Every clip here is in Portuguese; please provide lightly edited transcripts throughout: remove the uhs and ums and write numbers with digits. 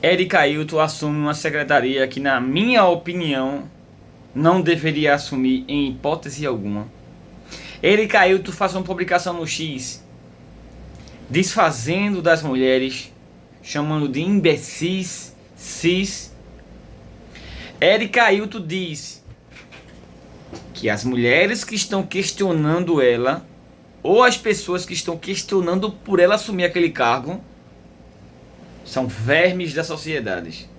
Éric Ailton assume uma secretaria que, na minha opinião, não deveria assumir em hipótese alguma. Éric Ailton faz uma publicação no X desfazendo das mulheres, chamando de imbecis, cis. Éric Ailton diz que as mulheres que estão questionando ela, ou as pessoas que estão questionando por ela assumir aquele cargo, são vermes da sociedade.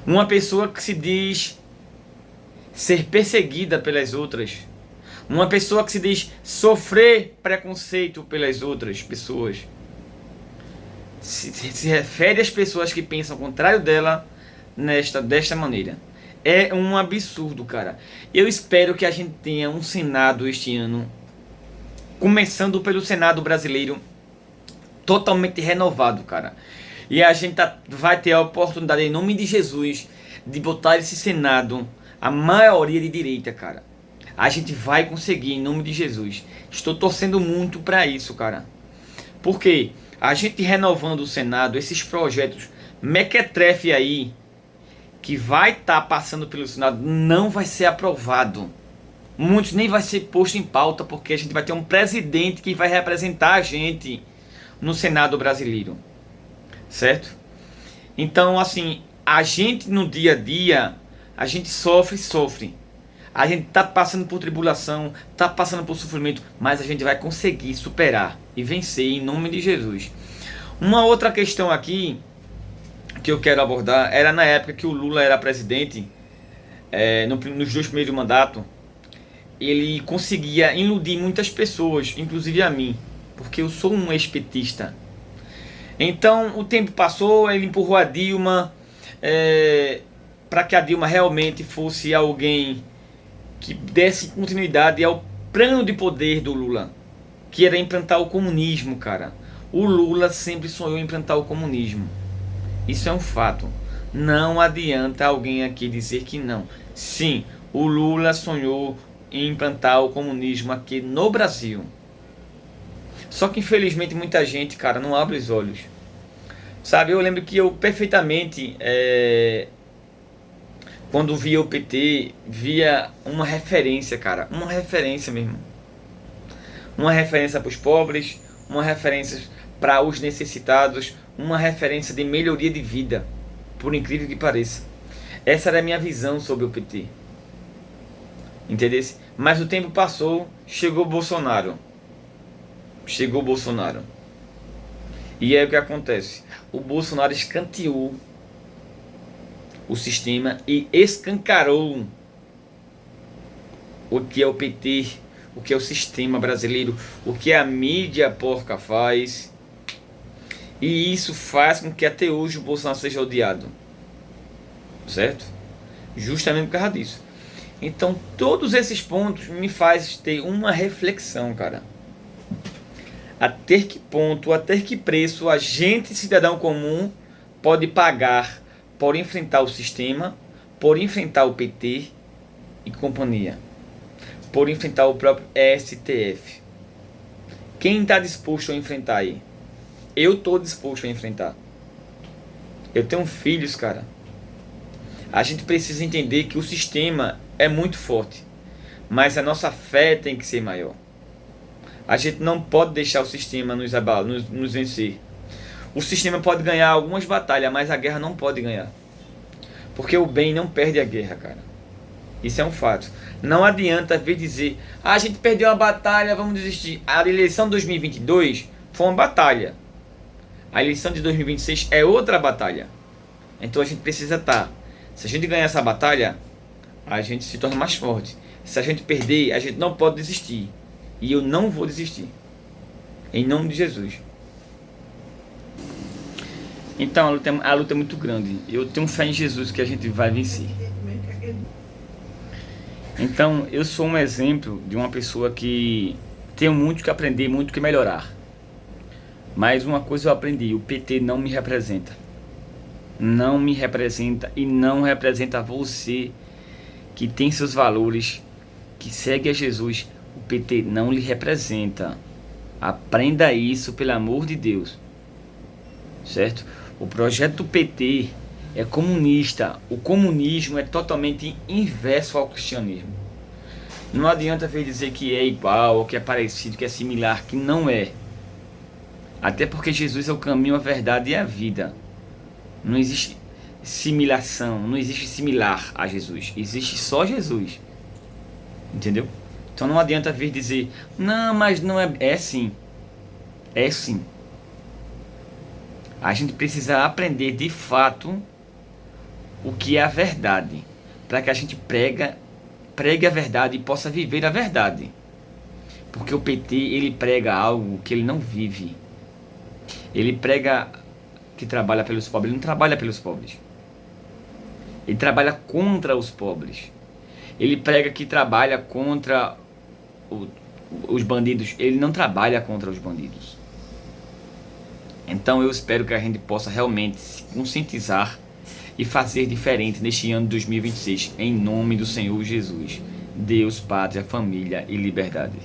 Uma pessoa que se diz ser perseguida pelas outras, uma pessoa que se diz sofrer preconceito pelas outras pessoas, se refere às pessoas que pensam ao contrário dela desta maneira. É um absurdo, cara. Eu espero que a gente tenha um Senado este ano, começando pelo Senado brasileiro, totalmente renovado, cara. E a gente vai ter a oportunidade, em nome de Jesus, de botar esse Senado, a maioria de direita, cara. A gente vai conseguir, em nome de Jesus. Estou torcendo muito para isso, cara. Porque a gente renovando o Senado, esses projetos mequetrefe aí, que vai estar passando pelo Senado, não vai ser aprovado. Muitos nem vai ser posto em pauta, porque a gente vai ter um presidente que vai representar a gente no Senado brasileiro. Certo? Então, assim, a gente no dia a dia, a gente sofre. A gente tá passando por tribulação, tá passando por sofrimento, mas a gente vai conseguir superar e vencer em nome de Jesus. Uma outra questão aqui que eu quero abordar era na época que o Lula era presidente, nos 2 primeiros mandatos, ele conseguia iludir muitas pessoas, inclusive a mim, porque eu sou um ex-petista. Então o tempo passou, ele empurrou a Dilma para que a Dilma realmente fosse alguém que desse continuidade ao plano de poder do Lula, que era implantar o comunismo, cara. O Lula sempre sonhou em implantar o comunismo. Isso é um fato. Não adianta alguém aqui dizer que não. Sim, o Lula sonhou em implantar o comunismo aqui no Brasil. Só que infelizmente muita gente, cara, não abre os olhos. Sabe, eu lembro que eu perfeitamente, quando via o PT, via uma referência, cara. Uma referência mesmo. Uma referência para os pobres, uma referência para os necessitados, uma referência de melhoria de vida, por incrível que pareça. Essa era a minha visão sobre o PT. Entendeu? Mas o tempo passou, chegou o Bolsonaro. E aí o que acontece? O Bolsonaro escanteou o sistema e escancarou o que é o PT, o que é o sistema brasileiro, o que a mídia porca faz. E isso faz com que até hoje o Bolsonaro seja odiado. Certo? Justamente por causa disso. Então todos esses pontos me fazem ter uma reflexão, cara. Até que ponto, até que preço a gente, cidadão comum, pode pagar por enfrentar o sistema, por enfrentar o PT e companhia, por enfrentar o próprio STF. Quem está disposto a enfrentar aí? Eu estou disposto a enfrentar. Eu tenho filhos, cara. A gente precisa entender que o sistema é muito forte, mas a nossa fé tem que ser maior. A gente não pode deixar o sistema nos abalar, nos vencer. O sistema pode ganhar algumas batalhas, mas a guerra não pode ganhar. Porque o bem não perde a guerra, cara. Isso é um fato. Não adianta vir dizer, a gente perdeu uma batalha, vamos desistir. A eleição de 2022 foi uma batalha. A eleição de 2026 é outra batalha. Então a gente precisa estar. Se a gente ganhar essa batalha, a gente se torna mais forte. Se a gente perder, a gente não pode desistir. E eu não vou desistir. Em nome de Jesus. Então a luta é muito grande. Eu tenho fé em Jesus que a gente vai vencer. Então eu sou um exemplo de uma pessoa que tenho muito que aprender, muito que melhorar. Mas uma coisa eu aprendi: o PT não me representa. Não me representa e não representa você que tem seus valores, que segue a Jesus. O PT não lhe representa. Aprenda isso, pelo amor de Deus. Certo? O projeto do PT é comunista. O comunismo é totalmente inverso ao cristianismo. Não adianta vir dizer que é igual, ou que é parecido, que é similar, que não é. Até porque Jesus é o caminho, a verdade e a vida. Não existe similação, não existe similar a Jesus. Existe só Jesus. Entendeu? Então não adianta vir dizer, não, mas não é. É sim. É sim. A gente precisa aprender de fato o que é a verdade. Para que a gente pregue a verdade e possa viver a verdade. Porque o PT, ele prega algo que ele não vive. Ele prega que trabalha pelos pobres. Ele não trabalha pelos pobres. Ele trabalha contra os pobres. Ele prega que trabalha contra os bandidos. Ele não trabalha contra os bandidos. Então eu espero que a gente possa realmente se conscientizar e fazer diferente neste ano de 2026. Em nome do Senhor Jesus. Deus, Pátria, Família e Liberdade.